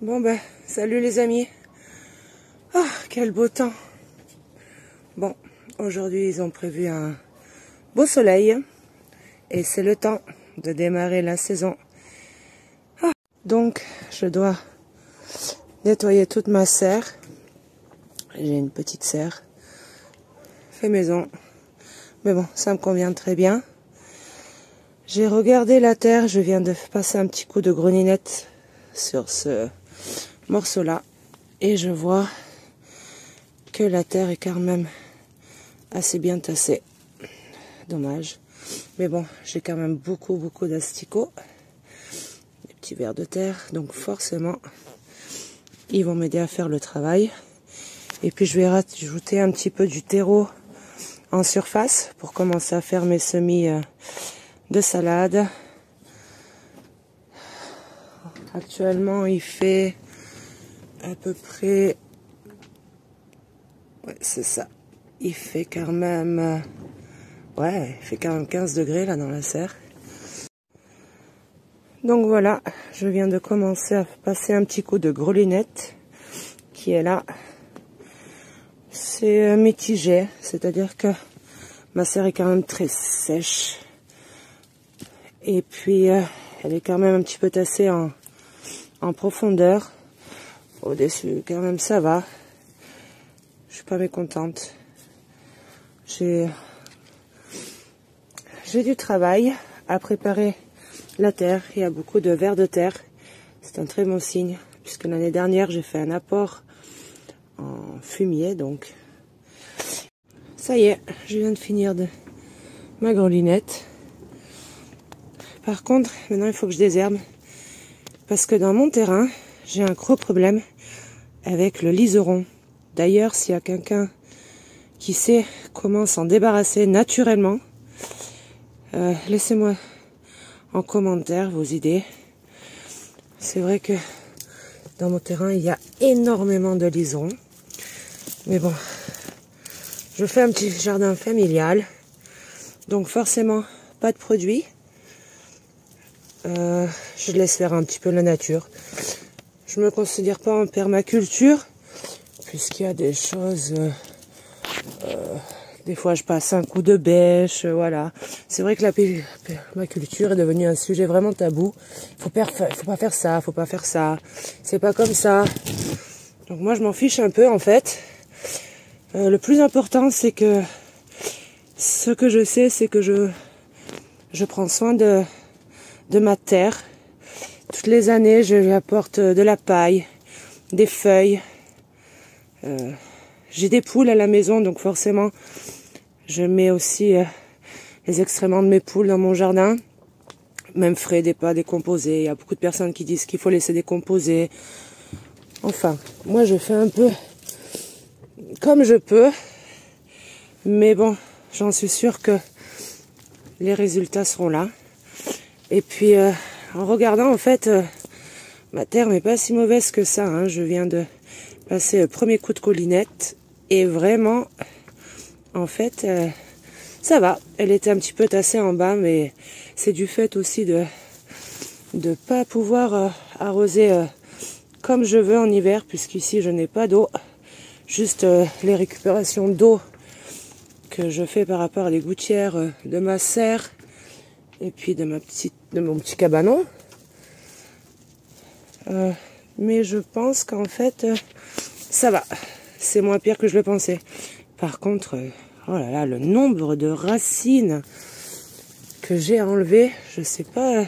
Bon ben, salut les amis. Ah, quel beau temps. Bon, aujourd'hui ils ont prévu un beau soleil. Et c'est le temps de démarrer la saison. Ah, donc, je dois nettoyer toute ma serre. J'ai une petite serre. Fait maison. Mais bon, ça me convient très bien. J'ai regardé la terre. Je viens de passer un petit coup de greninette sur ce morceau-là. Et je vois que la terre est quand même assez bien tassée. Dommage. Mais bon, j'ai quand même beaucoup d'asticots. Des petits vers de terre. Donc forcément, ils vont m'aider à faire le travail. Et puis je vais rajouter un petit peu du terreau en surface pour commencer à faire mes semis de salade. Actuellement, il fait à peu près... Ouais, c'est ça. Il fait quand même... Ouais, il fait quand même 15 degrés là dans la serre. Donc voilà, je viens de commencer à passer un petit coup de grelinette qui est là. C'est mitigé, c'est-à-dire que ma serre est quand même très sèche. Et puis, elle est quand même un petit peu tassée en profondeur. Au-dessus, quand même, ça va. Je suis pas mécontente. J'ai du travail à préparer la terre. Il y a beaucoup de vers de terre. C'est un très bon signe, puisque l'année dernière, j'ai fait un apport en fumier, donc... Ça y est, je viens de finir de ma grelinette. Par contre, maintenant il faut que je désherbe. Parce que dans mon terrain, j'ai un gros problème avec le liseron. D'ailleurs, s'il y a quelqu'un qui sait comment s'en débarrasser naturellement, laissez-moi en commentaire vos idées. C'est vrai que dans mon terrain, il y a énormément de liserons. Mais bon, je fais un petit jardin familial. Donc forcément, pas de produits. Je laisse faire un petit peu la nature. Je me considère pas en permaculture, puisqu'il y a des choses... des fois, je passe un coup de bêche, voilà. C'est vrai que la permaculture est devenue un sujet vraiment tabou. Faut pas faire ça, faut pas faire ça. C'est pas comme ça. Donc moi, je m'en fiche un peu, en fait. Le plus important, c'est que... Ce que je sais, c'est que je prends soin de ma terre. Toutes les années, je lui apporte de la paille, des feuilles. J'ai des poules à la maison, donc forcément, je mets aussi les excréments de mes poules dans mon jardin. Même frais, des pas décomposés. Il y a beaucoup de personnes qui disent qu'il faut laisser décomposer. Enfin, moi, je fais un peu comme je peux. Mais bon, j'en suis sûre que les résultats seront là. Et puis, en regardant, en fait, ma terre n'est pas si mauvaise que ça. Hein. Je viens de passer le premier coup de grelinette. Et vraiment, en fait, ça va. Elle était un petit peu tassée en bas, mais c'est du fait aussi de pas pouvoir arroser comme je veux en hiver, puisqu'ici, je n'ai pas d'eau. Juste les récupérations d'eau que je fais par rapport à les gouttières de ma serre et puis de mon petit cabanon. Mais je pense qu'en fait, ça va. C'est moins pire que je le pensais. Par contre, oh là là, le nombre de racines que j'ai enlevées, je sais pas.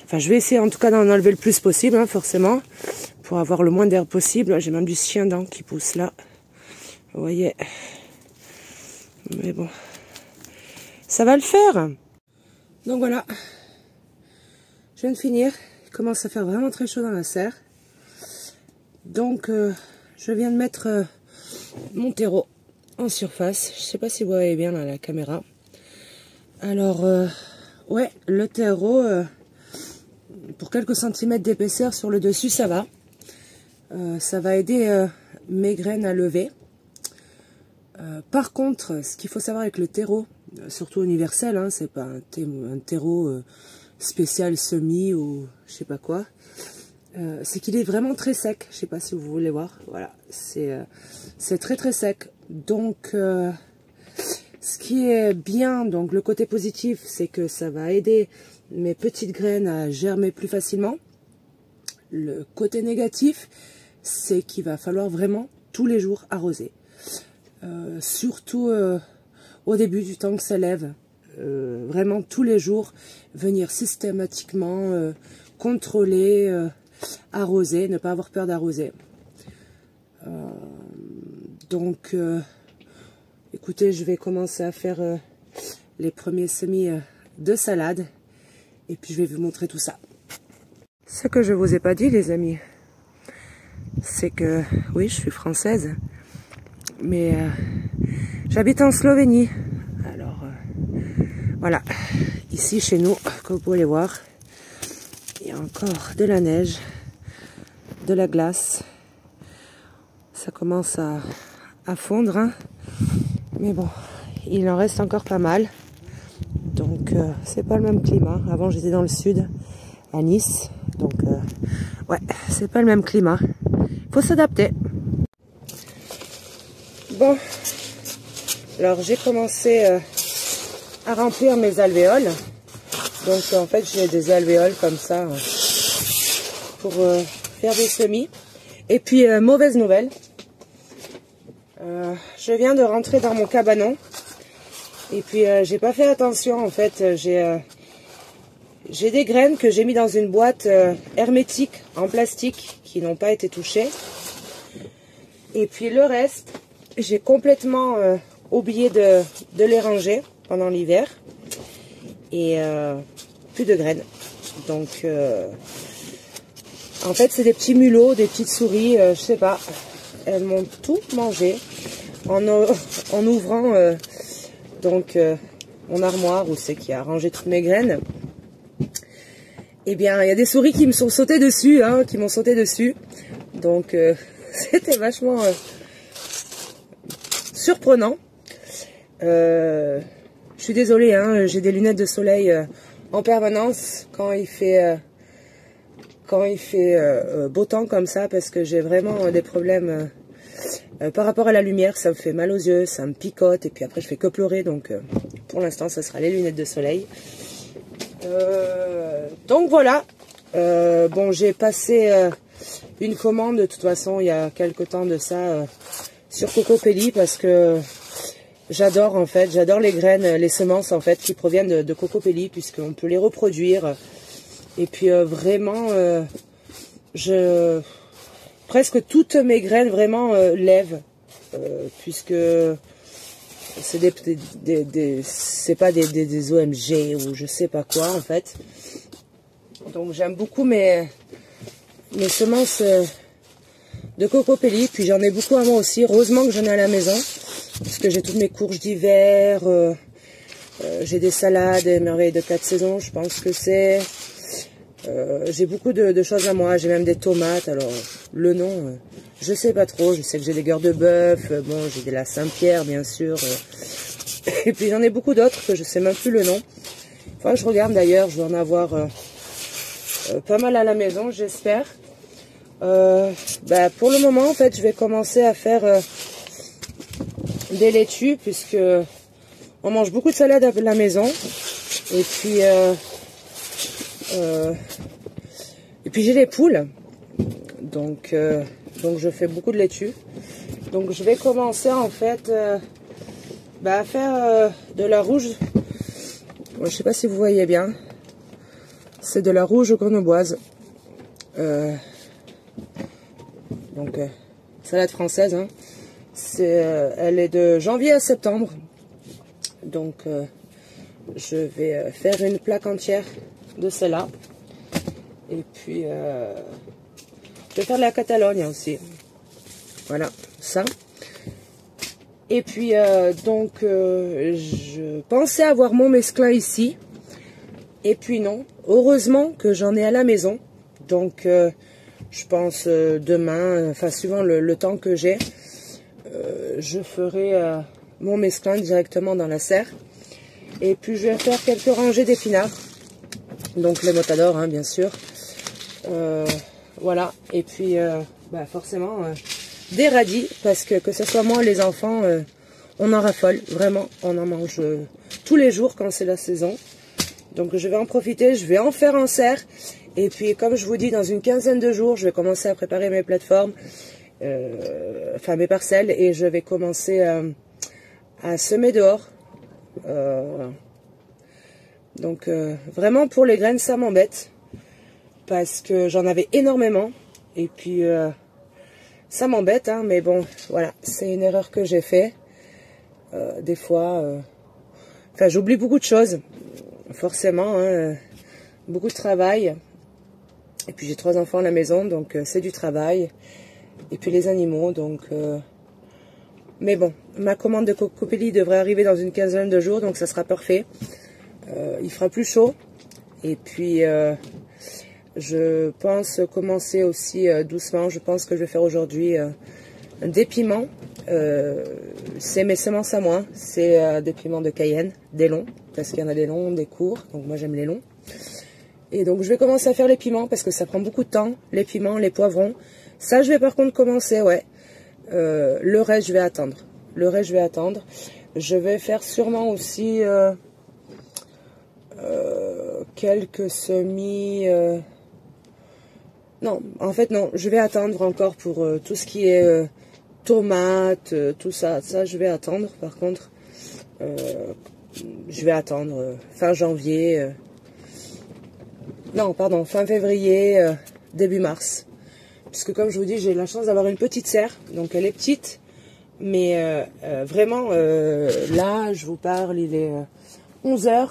Enfin, je vais essayer en tout cas d'en enlever le plus possible, hein, forcément, pour avoir le moins d'air possible. J'ai même du chien-dent qui pousse là. Vous voyez. Mais bon, ça va le faire. Donc voilà. Je viens de finir. Il commence à faire vraiment très chaud dans la serre. Donc, je viens de mettre mon terreau en surface. Je sais pas si vous voyez bien là, la caméra. Alors, ouais, le terreau, pour quelques centimètres d'épaisseur sur le dessus, ça va. Ça va aider mes graines à lever. Par contre, ce qu'il faut savoir avec le terreau, surtout universel, hein, c'est pas un terreau spécial semis ou je sais pas quoi. c'est qu'il est vraiment très sec. Je sais pas si vous voulez voir. Voilà, c'est très très sec. Donc, ce qui est bien, donc le côté positif, c'est que ça va aider mes petites graines à germer plus facilement. Le côté négatif, c'est qu'il va falloir vraiment tous les jours arroser. Surtout au début du temps que ça lève. Vraiment tous les jours, venir systématiquement contrôler, arroser, ne pas avoir peur d'arroser. Donc, écoutez, je vais commencer à faire les premiers semis de salade et puis je vais vous montrer tout ça. Ce que je vous ai pas dit, les amis, c'est que, oui, je suis française, mais j'habite en Slovénie. Alors, voilà, ici chez nous, comme vous pouvez voir, il y a encore de la neige, de la glace. Ça commence à fondre, hein. Mais bon, il en reste encore pas mal. Donc, c'est pas le même climat. Avant, j'étais dans le sud, à Nice. Donc, ouais, c'est pas le même climat. Faut s'adapter. Bon, alors j'ai commencé à remplir mes alvéoles. Donc, en fait, j'ai des alvéoles comme ça pour faire des semis. Et puis, mauvaise nouvelle. Je viens de rentrer dans mon cabanon. Et puis, j'ai pas fait attention, en fait. J'ai des graines que j'ai mis dans une boîte hermétique en plastique qui n'ont pas été touchées. Et puis le reste, j'ai complètement oublié de les ranger pendant l'hiver. Et plus de graines. Donc, en fait, c'est des petits mulots, des petites souris, je sais pas. Elles m'ont tout mangé en ouvrant donc mon armoire où c'est qui a rangé toutes mes graines. Eh bien, il y a des souris qui me sont sautées dessus, hein, qui m'ont sauté dessus. Donc, c'était vachement surprenant. Je suis désolée, hein, j'ai des lunettes de soleil en permanence quand il fait beau temps comme ça, parce que j'ai vraiment des problèmes par rapport à la lumière. Ça me fait mal aux yeux, ça me picote, et puis après je fais que pleurer. Donc, pour l'instant, ça sera les lunettes de soleil. Donc voilà, bon, j'ai passé une commande de toute façon il y a quelque temps de ça sur Cocopelli, parce que j'adore en fait, j'adore les graines, les semences en fait qui proviennent de Cocopelli, puisqu'on peut les reproduire. Et puis vraiment, presque toutes mes graines vraiment lèvent, puisque c'est pas des OMG ou je sais pas quoi en fait. Donc j'aime beaucoup mes semences de Cocopelli. Puis j'en ai beaucoup à moi aussi. Heureusement que j'en ai à la maison, parce que j'ai toutes mes courges d'hiver. J'ai des salades, des merveilles de 4 saisons, je pense que c'est. J'ai beaucoup de choses à moi. J'ai même des tomates. Alors le nom, je sais pas trop. Je sais que j'ai des cœurs de bœuf. Bon, j'ai de la Saint-Pierre bien sûr. Et puis j'en ai beaucoup d'autres que je sais même plus le nom. Enfin, je regarde d'ailleurs. Je dois en avoir pas mal à la maison, j'espère. Pour le moment, en fait, je vais commencer à faire des laitues, puisque on mange beaucoup de salade à la maison. Et puis j'ai des poules, donc je fais beaucoup de laitue. Donc je vais commencer en fait à faire de la rouge. Je sais pas si vous voyez bien. C'est de la rouge grenobloise. Donc salade française. Hein. Elle est de janvier à septembre. Donc je vais faire une plaque entière de celle-là. Et puis je vais faire de la Catalogne aussi. Voilà, ça. Et puis je pensais avoir mon mesclin ici. Et puis non, heureusement que j'en ai à la maison. Donc je pense demain, enfin suivant le temps que j'ai, je ferai mon mesclin directement dans la serre. Et puis je vais faire quelques rangées d'épinards. Donc les motadors, hein, bien sûr. voilà. Et puis, forcément, des radis, parce que ce soit moi ou les enfants, on en raffole, vraiment. On en mange tous les jours quand c'est la saison. Donc je vais en profiter, je vais en faire un serre. Et puis, comme je vous dis, dans une quinzaine de jours, je vais commencer à préparer mes plateformes, enfin mes parcelles, et je vais commencer à semer dehors. Donc vraiment pour les graines ça m'embête parce que j'en avais énormément et puis ça m'embête hein, mais bon voilà, c'est une erreur que j'ai fait des fois enfin j'oublie beaucoup de choses forcément hein, beaucoup de travail et puis j'ai 3 enfants à la maison donc c'est du travail et puis les animaux donc mais bon, ma commande de Cocopelli devrait arriver dans une quinzaine de jours donc ça sera parfait. Il fera plus chaud et puis je pense commencer aussi doucement. Je pense que je vais faire aujourd'hui des piments. C'est mes semences à moi. C'est des piments de Cayenne, des longs, parce qu'il y en a des longs, des courts. Donc moi j'aime les longs. Et donc je vais commencer à faire les piments parce que ça prend beaucoup de temps. Les piments, les poivrons. Ça je vais par contre commencer, ouais. Le reste je vais attendre. Le reste je vais attendre. Je vais faire sûrement aussi quelques semis. Non, en fait non, je vais attendre encore pour tout ce qui est tomates, tout ça. Ça je vais attendre par contre. Je vais attendre fin janvier. Non, pardon, fin février, début mars. Puisque comme je vous dis, j'ai la chance d'avoir une petite serre. Donc elle est petite. Mais vraiment, là, je vous parle, il est 11 h.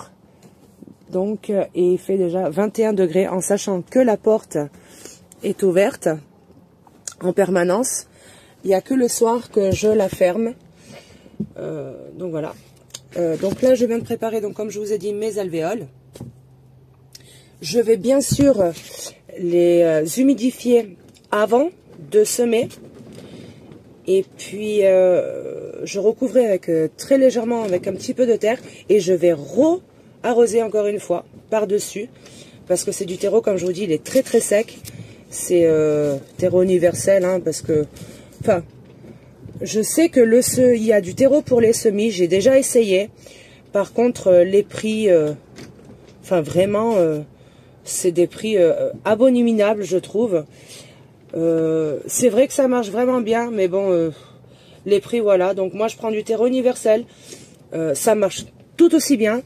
Donc, et il fait déjà 21 degrés en sachant que la porte est ouverte en permanence. Il n'y a que le soir que je la ferme. Donc voilà. Donc là, je viens de préparer, donc comme je vous ai dit, mes alvéoles. Je vais bien sûr les humidifier avant de semer. Et puis, je recouvrerai avec très légèrement avec un petit peu de terre. Et je vais arroser encore une fois par-dessus. Parce que c'est du terreau, comme je vous dis, il est très très sec. C'est terreau universel, hein, parce que... Enfin, je sais que il y a du terreau pour les semis. J'ai déjà essayé. Par contre, les prix... Enfin, vraiment... c'est des prix abominables, je trouve. C'est vrai que ça marche vraiment bien, mais bon, les prix, voilà. Donc moi, je prends du terreau universel. Ça marche tout aussi bien.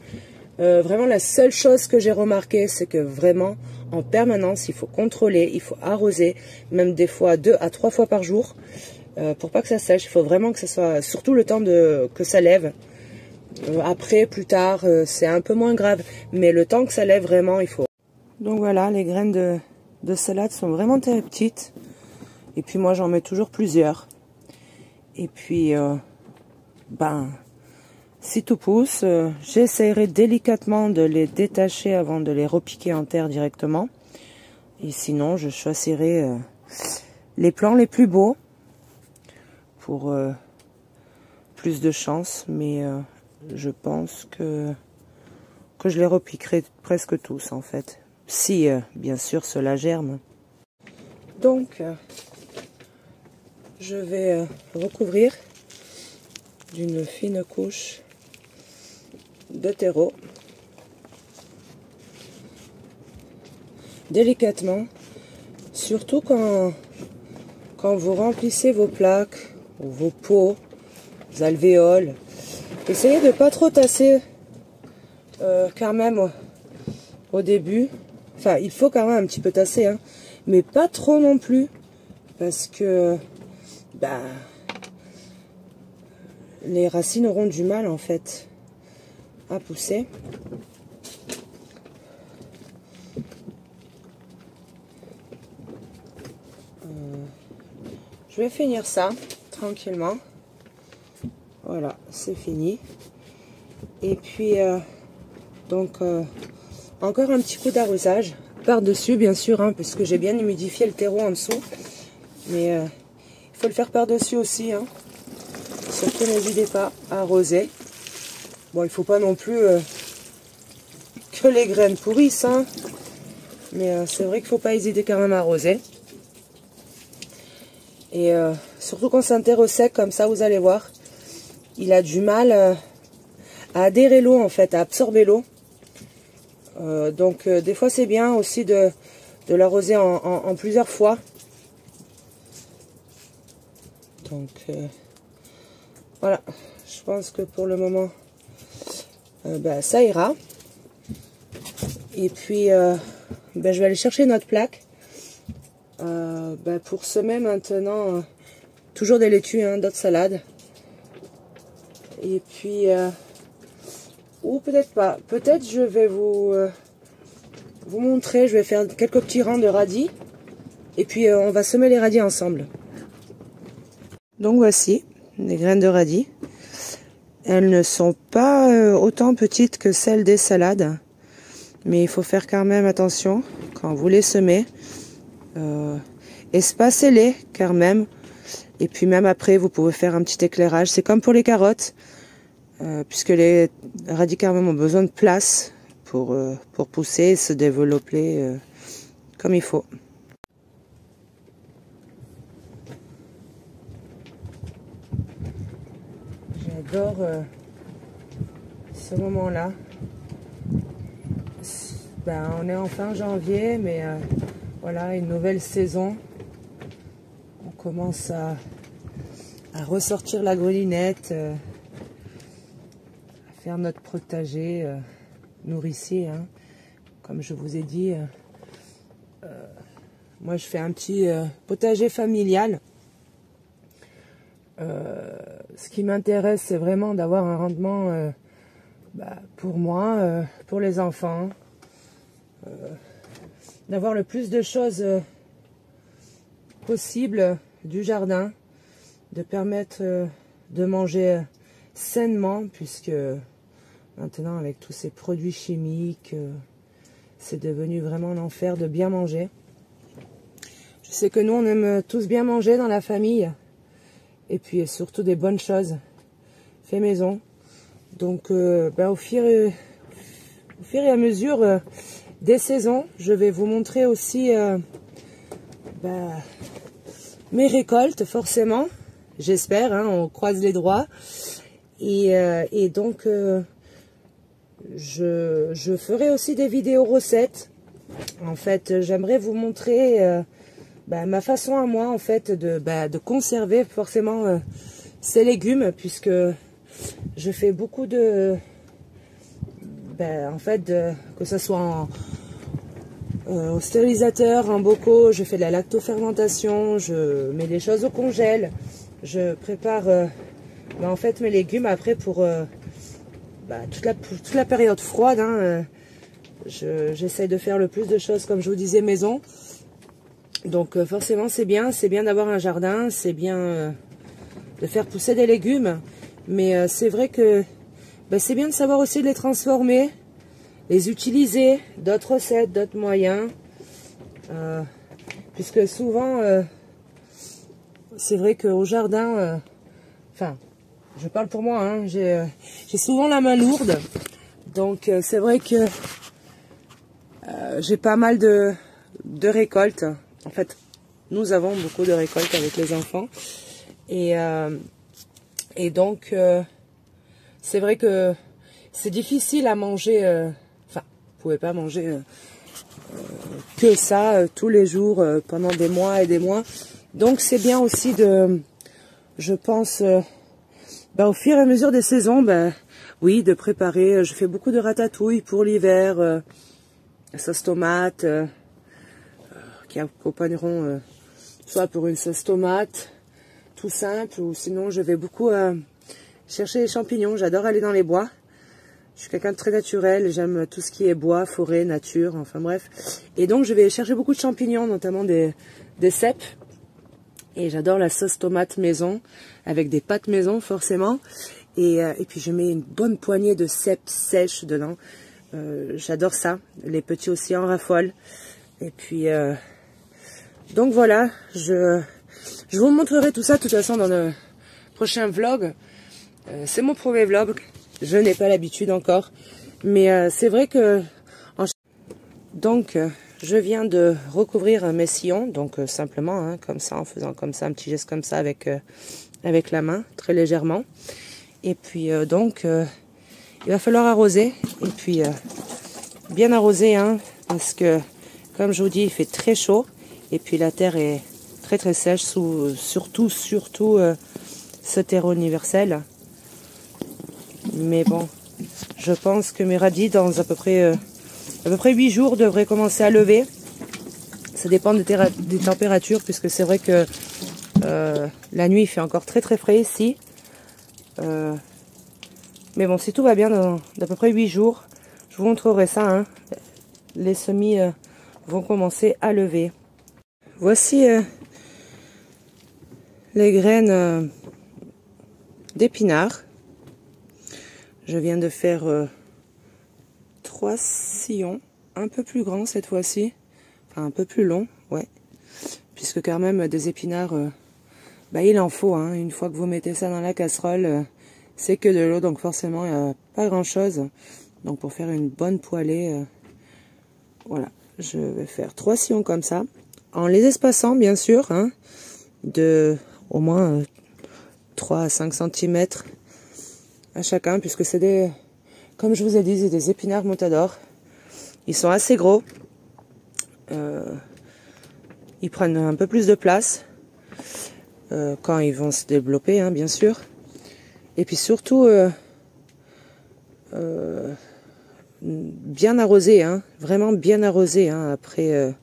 Vraiment, la seule chose que j'ai remarqué, c'est que vraiment, en permanence, il faut contrôler, il faut arroser, même des fois 2 à 3 fois par jour, pour pas que ça sèche. Il faut vraiment que ça soit, surtout le temps que ça lève. Après, plus tard, c'est un peu moins grave, mais le temps que ça lève, vraiment, il faut. Donc voilà, les graines de salade sont vraiment très petites. Et puis moi, j'en mets toujours plusieurs. Et puis, si tout pousse, j'essaierai délicatement de les détacher avant de les repiquer en terre directement. Et sinon, je choisirai les plants les plus beaux pour plus de chance. Mais je pense que je les repiquerai presque tous en fait. Si, bien sûr, cela germe. Donc, je vais recouvrir d'une fine couche de terreau. Délicatement. Surtout quand vous remplissez vos plaques ou vos pots, vos alvéoles. Essayez de ne pas trop tasser quand même au début. Enfin, il faut quand même un petit peu tasser, hein, mais pas trop non plus, parce que les racines auront du mal en fait à pousser. Je vais finir ça tranquillement. Voilà, c'est fini. Et puis, encore un petit coup d'arrosage par-dessus, bien sûr, hein, parce que j'ai bien humidifié le terreau en dessous. Mais il faut le faire par-dessus aussi. Hein. Surtout, n'hésitez pas à arroser. Bon, il ne faut pas non plus que les graines pourrissent. Hein, mais c'est vrai qu'il ne faut pas hésiter quand même à arroser. Et surtout quand c'est un terreau sec comme ça, vous allez voir, il a du mal à adhérer l'eau en fait, à absorber l'eau. Donc des fois c'est bien aussi de l'arroser en plusieurs fois. Donc voilà, je pense que pour le moment ça ira. Et puis je vais aller chercher notre plaque pour semer maintenant toujours des laitues, hein, d'autres salades. Et puis ou peut-être pas, peut-être je vais vous montrer, je vais faire quelques petits rangs de radis et puis on va semer les radis ensemble. Donc voici les graines de radis. Elles ne sont pas autant petites que celles des salades, mais il faut faire quand même attention quand vous les semez. Espacez-les quand même, et puis même après vous pouvez faire un petit éclairage. C'est comme pour les carottes, puisque les radis quand même ont besoin de place pour pousser et se développer comme il faut. J'adore ce moment-là. On est en fin janvier, mais voilà, une nouvelle saison. On commence à ressortir la grelinette, à faire notre potager nourricier, hein. Comme je vous ai dit, moi je fais un petit potager familial. Ce qui m'intéresse, c'est vraiment d'avoir un rendement pour moi, pour les enfants, d'avoir le plus de choses possible du jardin, de permettre de manger sainement, puisque maintenant avec tous ces produits chimiques, c'est devenu vraiment l'enfer de bien manger. Je sais que nous on aime tous bien manger dans la famille, et puis surtout des bonnes choses fait maison. Donc au fur et à mesure des saisons, je vais vous montrer aussi mes récoltes, forcément, j'espère, hein, on croise les doigts. Et donc je ferai aussi des vidéos recettes. En fait, j'aimerais vous montrer ma façon à moi, en fait, de conserver forcément ces légumes, puisque je fais beaucoup de... que ce soit au stérilisateur, en bocaux, je fais de la lactofermentation, je mets des choses au congèle, je prépare en fait mes légumes après pour toute la période froide, hein, j'essaye de faire le plus de choses, comme je vous disais, maison. Donc forcément c'est bien d'avoir un jardin, c'est bien de faire pousser des légumes, mais c'est vrai que c'est bien de savoir aussi de les transformer, les utiliser, d'autres recettes, d'autres moyens, puisque souvent c'est vrai qu'au jardin, je parle pour moi, hein, j'ai souvent la main lourde, donc c'est vrai que j'ai pas mal de récoltes. En fait, nous avons beaucoup de récoltes avec les enfants. Et donc, c'est vrai que c'est difficile à manger. Vous pouvez pas manger que ça tous les jours pendant des mois et des mois. Donc, c'est bien aussi je pense, au fur et à mesure des saisons, oui, de préparer. Je fais beaucoup de ratatouille pour l'hiver, sauce tomate, qui accompagneront soit pour une sauce tomate tout simple, ou sinon je vais beaucoup chercher les champignons. J'adore aller dans les bois, je suis quelqu'un de très naturel, j'aime tout ce qui est bois, forêt, nature, enfin bref, et donc je vais chercher beaucoup de champignons, notamment des cèpes, et j'adore la sauce tomate maison avec des pâtes maison forcément, et puis je mets une bonne poignée de cèpes sèches dedans. J'adore ça, les petits aussi en raffolent. Et puis donc voilà, je vous montrerai tout ça de toute façon dans le prochain vlog. C'est mon premier vlog, je n'ai pas l'habitude encore, mais c'est vrai que donc je viens de recouvrir mes sillons, donc simplement, hein, comme ça, en faisant comme ça, un petit geste comme ça avec la main, très légèrement. Et puis donc, il va falloir arroser, et puis bien arroser, hein, parce que, comme je vous dis, il fait très chaud, et puis la terre est très très sèche, surtout ce terreau universel. Mais bon, je pense que mes radis, dans à peu près 8 jours, devraient commencer à lever. Ça dépend des températures, puisque c'est vrai que la nuit, il fait encore très très frais ici. Mais bon, si tout va bien, dans d'à peu près 8 jours, je vous montrerai ça. Hein. Les semis vont commencer à lever. Voici les graines d'épinards. Je viens de faire 3 sillons, un peu plus grands cette fois-ci, enfin un peu plus longs, ouais. Puisque quand même des épinards, bah il en faut, hein. Une fois que vous mettez ça dans la casserole, c'est que de l'eau, donc forcément il n'y a pas grand-chose. Donc pour faire une bonne poêlée, voilà, je vais faire 3 sillons comme ça, en les espaçant bien sûr, hein, de au moins 3 à 5 cm à chacun, puisque c'est des, comme je vous ai dit, c'est des épinards Montador. Ils sont assez gros, ils prennent un peu plus de place quand ils vont se développer, hein, bien sûr. Et puis surtout bien arrosé, hein, vraiment bien arrosé, hein, après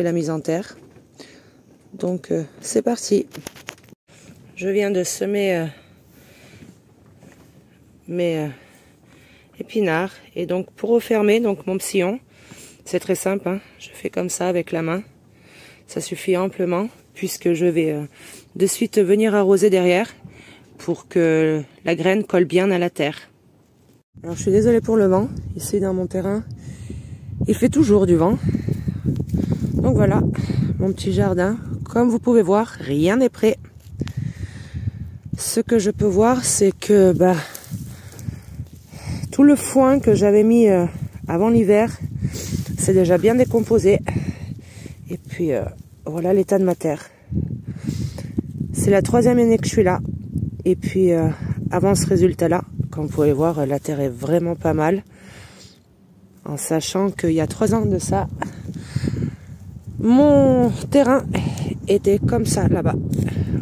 la mise en terre. Donc c'est parti. Je viens de semer mes épinards, et donc pour refermer donc mon sillon, c'est très simple, hein, je fais comme ça avec la main, ça suffit amplement, puisque je vais de suite venir arroser derrière pour que la graine colle bien à la terre. Alors je suis désolée pour le vent, ici dans mon terrain il fait toujours du vent. Donc voilà mon petit jardin, comme vous pouvez voir, rien n'est prêt. Ce que je peux voir, c'est que tout le foin que j'avais mis avant l'hiver, c'est déjà bien décomposé. Et puis voilà l'état de ma terre. C'est la 3e année que je suis là. Et puis avant ce résultat-là, comme vous pouvez voir, la terre est vraiment pas mal. En sachant qu'il y a 3 ans de ça, mon terrain était comme ça là-bas.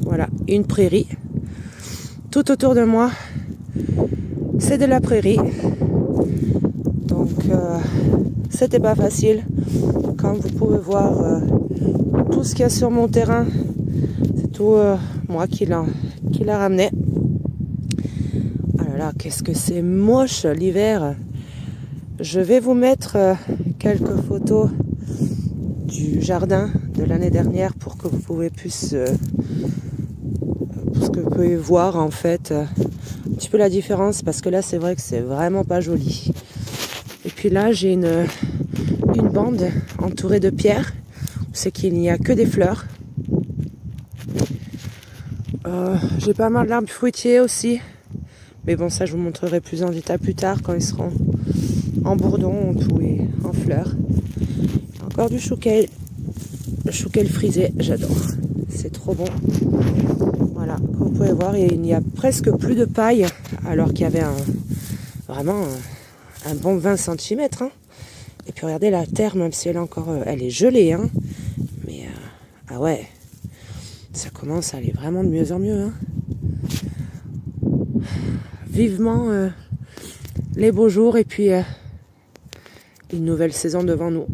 Voilà, une prairie. Tout autour de moi, c'est de la prairie. Donc c'était pas facile. Comme vous pouvez voir, tout ce qu'il y a sur mon terrain, c'est tout moi qui l'a ramené. Ah là là, qu'est-ce que c'est moche l'hiver. Je vais vous mettre quelques photos du jardin de l'année dernière pour que vous pouvez voir en fait un petit peu la différence, parce que là c'est vrai que c'est vraiment pas joli. Et puis là j'ai une bande entourée de pierres, c'est qu'il n'y a que des fleurs. J'ai pas mal d'arbres fruitiers aussi, mais bon, ça je vous montrerai plus en détail plus tard quand ils seront en bourdon ou en fleurs. Encore du chouquel, le chouquel frisé, j'adore, c'est trop bon. Voilà, comme vous pouvez voir, il n'y a presque plus de paille, alors qu'il y avait vraiment un bon 20 cm. Hein. Et puis regardez la terre, même si elle est encore, elle est gelée, hein. Mais ah ouais, ça commence à aller vraiment de mieux en mieux. Hein. Vivement les beaux jours, et puis une nouvelle saison devant nous.